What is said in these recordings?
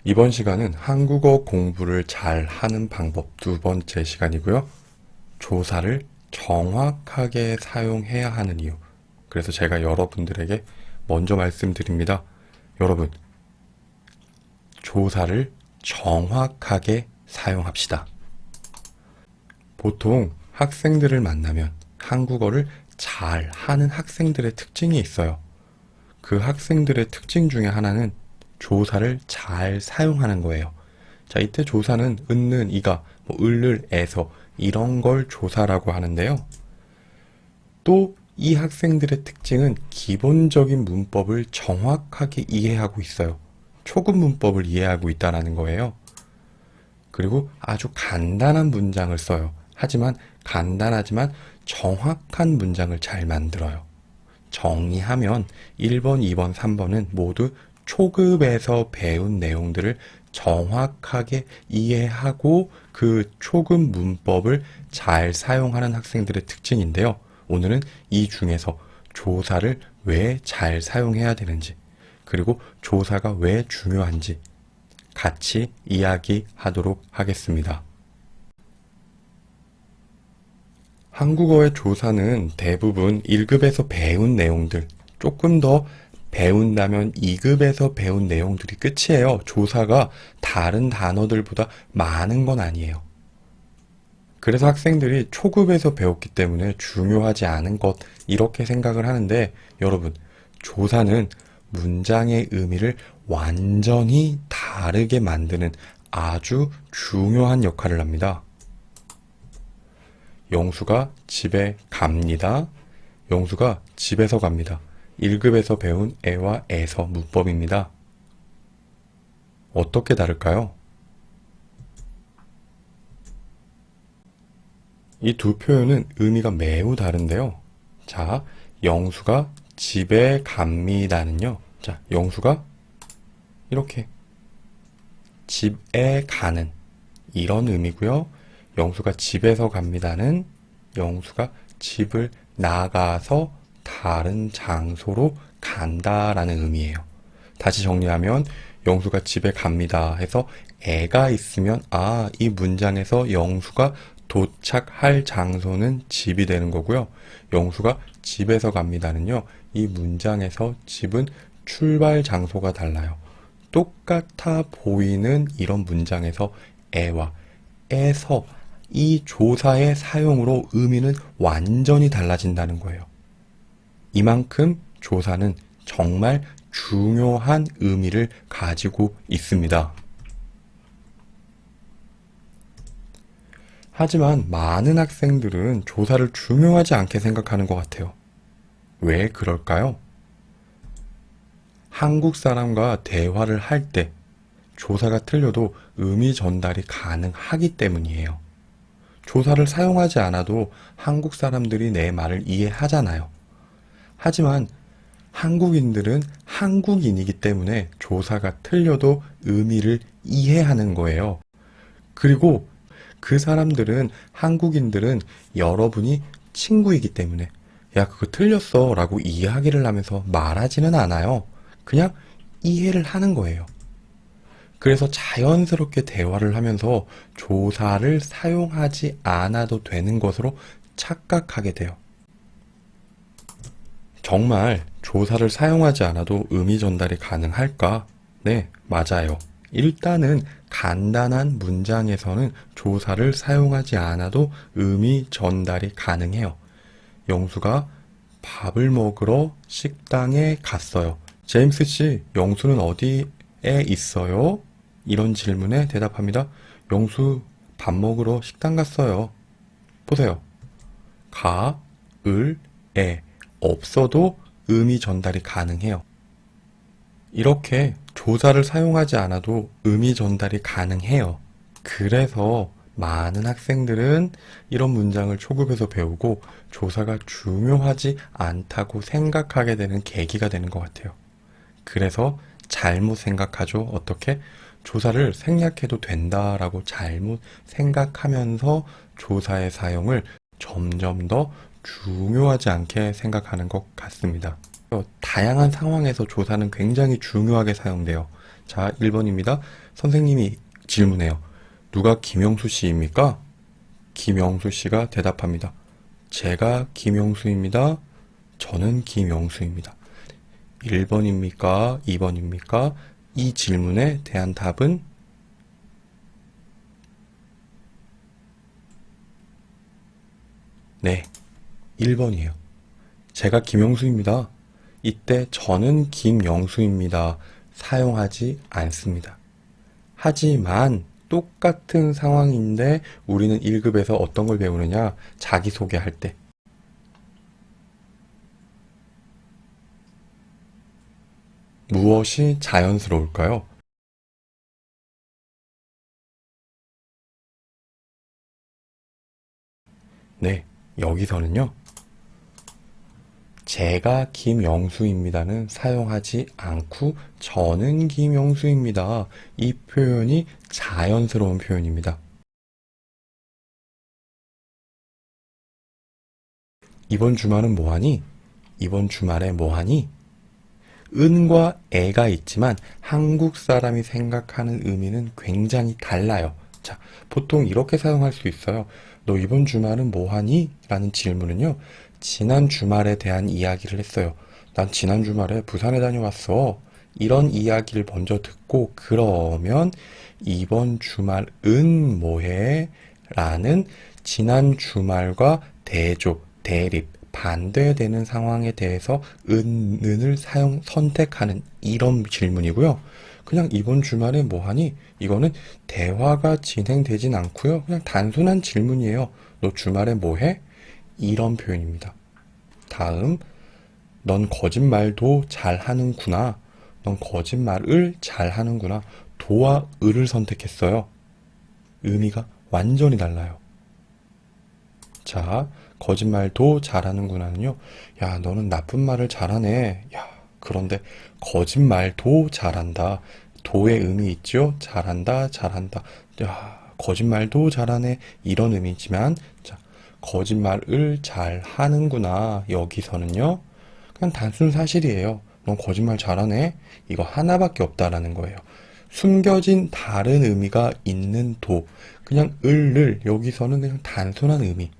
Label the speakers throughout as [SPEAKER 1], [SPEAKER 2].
[SPEAKER 1] 이번 시간은 한국어 공부를 잘 하는 방법 두 번째 시간이고요. 조사를 정확하게 사용해야 하는 이유. 그래서 제가 여러분들에게 먼저 말씀드립니다. 여러분, 조사를 정확하게 사용합시다. 보통 학생들을 만나면 한국어를 잘 하는 학생들의 특징이 있어요. 그 학생들의 특징 중에 하나는 조사를 잘 사용하는 거예요. 자, 이때 조사는 은는, 이가, 을을, 에서 이런 걸 조사라고 하는데요. 또 이 학생들의 특징은 기본적인 문법을 정확하게 이해하고 있어요. 초급 문법을 이해하고 있다는 거예요. 그리고 아주 간단한 문장을 써요. 하지만 간단하지만 정확한 문장을 잘 만들어요. 정리하면 1번, 2번, 3번은 모두 초급에서 배운 내용들을 정확하게 이해하고 그 초급 문법을 잘 사용하는 학생들의 특징인데요. 오늘은 이 중에서 조사를 왜 잘 사용해야 되는지, 그리고 조사가 왜 중요한지 같이 이야기하도록 하겠습니다. 한국어의 조사는 대부분 1급에서 배운 내용들, 조금 더 배운다면 2급에서 배운 내용들이 끝이에요. 조사가 다른 단어들보다 많은 건 아니에요. 그래서 학생들이 초급에서 배웠기 때문에 중요하지 않은 것, 이렇게 생각을 하는데, 여러분, 조사는 문장의 의미를 완전히 다르게 만드는 아주 중요한 역할을 합니다. 영수가 집에 갑니다. 영수가 집에서 갑니다. 1급에서 배운 에와 에서 문법입니다. 어떻게 다를까요? 이 두 표현은 의미가 매우 다른데요. 자, 영수가 집에 갑니다는요. 자, 영수가 이렇게 집에 가는 이런 의미고요. 영수가 집에서 갑니다는 영수가 집을 나가서 다른 장소로 간다라는 의미예요. 다시 정리하면 영수가 집에 갑니다 해서 애가 있으면 이 문장에서 영수가 도착할 장소는 집이 되는 거고요. 영수가 집에서 갑니다는요. 이 문장에서 집은 출발 장소가 달라요. 똑같아 보이는 이런 문장에서 애와 에서 이 조사의 사용으로 의미는 완전히 달라진다는 거예요. 이만큼 조사는 정말 중요한 의미를 가지고 있습니다. 하지만 많은 학생들은 조사를 중요하지 않게 생각하는 것 같아요. 왜 그럴까요? 한국 사람과 대화를 할 때 조사가 틀려도 의미 전달이 가능하기 때문이에요. 조사를 사용하지 않아도 한국 사람들이 내 말을 이해하잖아요. 하지만 한국인들은 한국인이기 때문에 조사가 틀려도 의미를 이해하는 거예요. 그리고 그 사람들은, 한국인들은 여러분이 친구이기 때문에 야, 그거 틀렸어 라고 이야기를 하면서 말하지는 않아요. 그냥 이해를 하는 거예요. 그래서 자연스럽게 대화를 하면서 조사를 사용하지 않아도 되는 것으로 착각하게 돼요. 정말 조사를 사용하지 않아도 의미 전달이 가능할까? 네, 맞아요. 일단은 간단한 문장에서는 조사를 사용하지 않아도 의미 전달이 가능해요. 영수가 밥을 먹으러 식당에 갔어요. 제임스 씨, 영수는 어디에 있어요? 이런 질문에 대답합니다. 영수 밥 먹으러 식당 갔어요. 보세요. 가, 을, 에 없어도 의미 전달이 가능해요. 이렇게 조사를 사용하지 않아도 의미 전달이 가능해요. 그래서 많은 학생들은 이런 문장을 초급에서 배우고 조사가 중요하지 않다고 생각하게 되는 계기가 되는 것 같아요. 그래서 잘못 생각하죠. 어떻게? 조사를 생략해도 된다라고 잘못 생각하면서 조사의 사용을 점점 더 중요하지 않게 생각하는 것 같습니다. 다양한 상황에서 조사는 굉장히 중요하게 사용돼요. 자, 1번입니다. 선생님이 질문해요. 누가 김영수 씨입니까? 김영수 씨가 대답합니다. 제가 김영수입니다. 저는 김영수입니다. 1번입니까? 2번입니까? 이 질문에 대한 답은 네, 1번이에요. 제가 김영수입니다. 이때 저는 김영수입니다. 사용하지 않습니다. 하지만 똑같은 상황인데 우리는 1급에서 어떤 걸 배우느냐? 자기소개할 때. 무엇이 자연스러울까요? 네, 여기서는요. 제가 김영수입니다는 사용하지 않고 저는 김영수입니다. 이 표현이 자연스러운 표현입니다. 이번 주말은 뭐하니? 이번 주말에 뭐하니? 은과 애가 있지만 한국 사람이 생각하는 의미는 굉장히 달라요. 자, 보통 이렇게 사용할 수 있어요. 너 이번 주말은 뭐하니? 라는 질문은요. 지난 주말에 대한 이야기를 했어요. 난 지난 주말에 부산에 다녀왔어. 이런 이야기를 먼저 듣고 그러면 이번 주말은 뭐해? 라는 지난 주말과 대조, 대립, 반대되는 상황에 대해서 은을 선택하는 이런 질문이고요. 그냥 이번 주말에 뭐하니? 이거는 대화가 진행되진 않고요. 그냥 단순한 질문이에요. 너 주말에 뭐해? 이런 표현입니다. 다음, 넌 거짓말도 잘하는구나. 넌 거짓말을 잘하는구나. 도와 을을 선택했어요. 의미가 완전히 달라요. 자, 거짓말도 잘하는구나는요. 야, 너는 나쁜 말을 잘하네. 야, 그런데 거짓말도 잘한다. 도의 의미 있죠? 잘한다, 잘한다. 야, 거짓말도 잘하네. 이런 의미지만, 자, 거짓말을 잘하는구나. 여기서는요. 그냥 단순 사실이에요. 넌 거짓말 잘하네. 이거 하나밖에 없다라는 거예요. 숨겨진 다른 의미가 있는 도. 그냥 을을 여기서는 그냥 단순한 의미.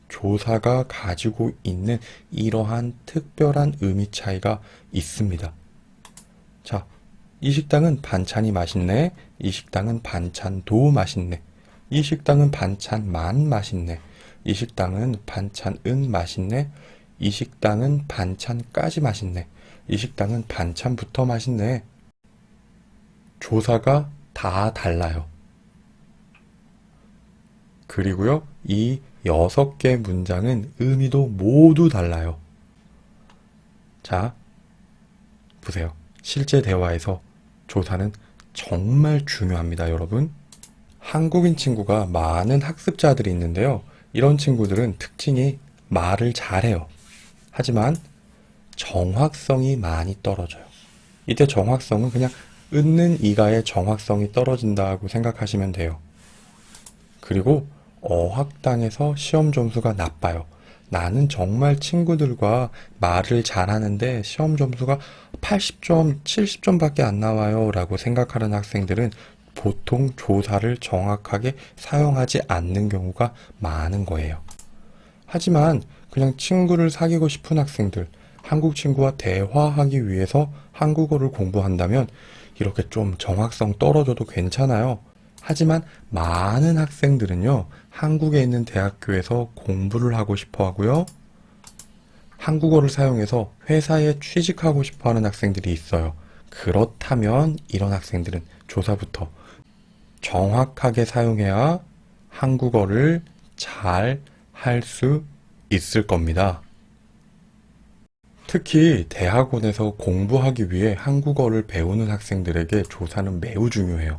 [SPEAKER 1] 조사가 가지고 있는 이러한 특별한 의미 차이가 있습니다. 자, 이 식당은 반찬이 맛있네. 이 식당은 반찬도 맛있네. 이 식당은 반찬만 맛있네. 이 식당은 반찬은 맛있네. 이 식당은 반찬까지 맛있네. 이 식당은 반찬부터 맛있네. 조사가 다 달라요. 그리고요, 이 6개 문장은 의미도 모두 달라요. 자, 보세요. 실제 대화에서 조사는 정말 중요합니다, 여러분. 한국인 친구가 많은 학습자들이 있는데요. 이런 친구들은 특징이 말을 잘해요. 하지만 정확성이 많이 떨어져요. 이때 정확성은 그냥 웃는 이가의 정확성이 떨어진다고 생각하시면 돼요. 그리고 어학당에서 시험 점수가 나빠요. 나는 정말 친구들과 말을 잘하는데 시험 점수가 80점, 70점밖에 안 나와요 라고 생각하는 학생들은 보통 조사를 정확하게 사용하지 않는 경우가 많은 거예요. 하지만 그냥 친구를 사귀고 싶은 학생들, 한국 친구와 대화하기 위해서 한국어를 공부한다면 이렇게 좀 정확성 떨어져도 괜찮아요. 하지만 많은 학생들은요, 한국에 있는 대학교에서 공부를 하고 싶어 하고요, 한국어를 사용해서 회사에 취직하고 싶어 하는 학생들이 있어요. 그렇다면 이런 학생들은 조사부터 정확하게 사용해야 한국어를 잘 할 수 있을 겁니다. 특히 대학원에서 공부하기 위해 한국어를 배우는 학생들에게 조사는 매우 중요해요.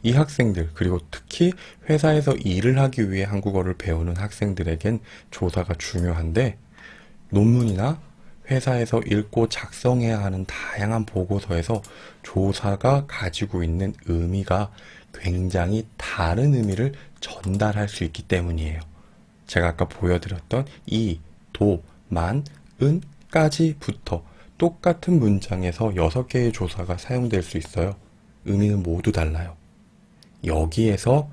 [SPEAKER 1] 이 학생들, 그리고 특히 회사에서 일을 하기 위해 한국어를 배우는 학생들에겐 조사가 중요한데, 논문이나 회사에서 읽고 작성해야 하는 다양한 보고서에서 조사가 가지고 있는 의미가 굉장히 다른 의미를 전달할 수 있기 때문이에요. 제가 아까 보여드렸던 이, 도, 만, 은 까지부터 똑같은 문장에서 6개의 조사가 사용될 수 있어요. 의미는 모두 달라요. 여기에서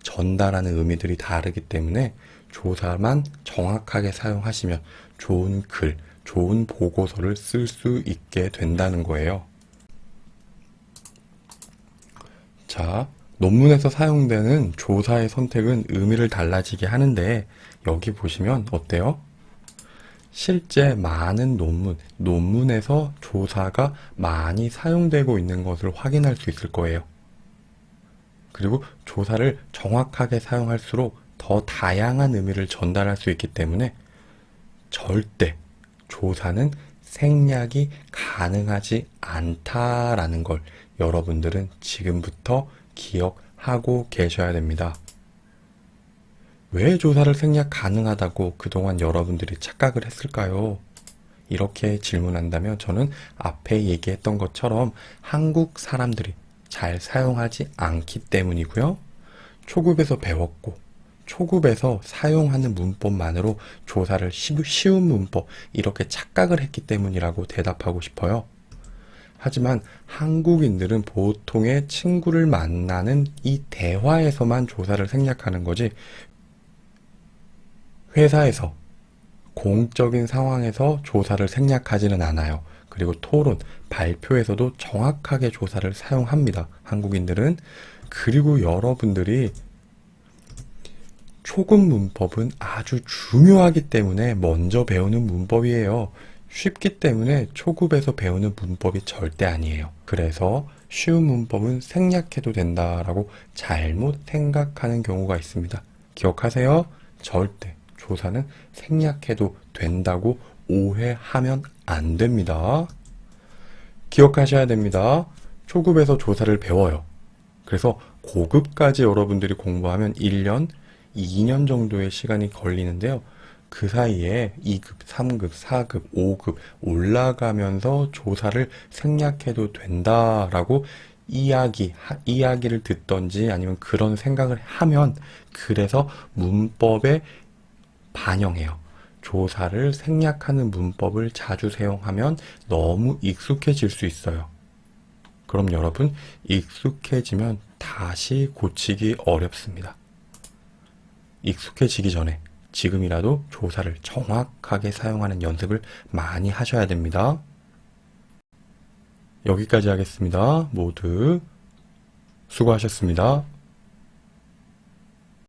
[SPEAKER 1] 전달하는 의미들이 다르기 때문에 조사만 정확하게 사용하시면 좋은 글, 좋은 보고서를 쓸 수 있게 된다는 거예요. 자, 논문에서 사용되는 조사의 선택은 의미를 달라지게 하는데 여기 보시면 어때요? 실제 많은 논문에서 조사가 많이 사용되고 있는 것을 확인할 수 있을 거예요. 그리고 조사를 정확하게 사용할수록 더 다양한 의미를 전달할 수 있기 때문에 절대 조사는 생략이 가능하지 않다라는 걸 여러분들은 지금부터 기억하고 계셔야 됩니다. 왜 조사를 생략 가능하다고 그동안 여러분들이 착각을 했을까요? 이렇게 질문한다면 저는 앞에 얘기했던 것처럼 한국 사람들이 잘 사용하지 않기 때문이고요. 초급에서 배웠고 초급에서 사용하는 문법만으로 조사를 쉬운 문법 이렇게 착각을 했기 때문이라고 대답하고 싶어요. 하지만 한국인들은 보통의 친구를 만나는 이 대화에서만 조사를 생략하는 거지 회사에서 공적인 상황에서 조사를 생략하지는 않아요. 그리고 토론, 발표에서도 정확하게 조사를 사용합니다. 한국인들은. 그리고 여러분들이 초급 문법은 아주 중요하기 때문에 먼저 배우는 문법이에요. 쉽기 때문에 초급에서 배우는 문법이 절대 아니에요. 그래서 쉬운 문법은 생략해도 된다라고 잘못 생각하는 경우가 있습니다. 기억하세요. 절대 조사는 생략해도 된다고 오해하면 안 됩니다. 기억하셔야 됩니다. 초급에서 조사를 배워요. 그래서 고급까지 여러분들이 공부하면 1년, 2년 정도의 시간이 걸리는데요. 그 사이에 2급, 3급, 4급, 5급 올라가면서 조사를 생략해도 된다라고 이야기를 듣던지 아니면 그런 생각을 하면 그래서 문법에 반영해요. 조사를 생략하는 문법을 자주 사용하면 너무 익숙해질 수 있어요. 그럼 여러분, 익숙해지면 다시 고치기 어렵습니다. 익숙해지기 전에 지금이라도 조사를 정확하게 사용하는 연습을 많이 하셔야 됩니다. 여기까지 하겠습니다. 모두 수고하셨습니다.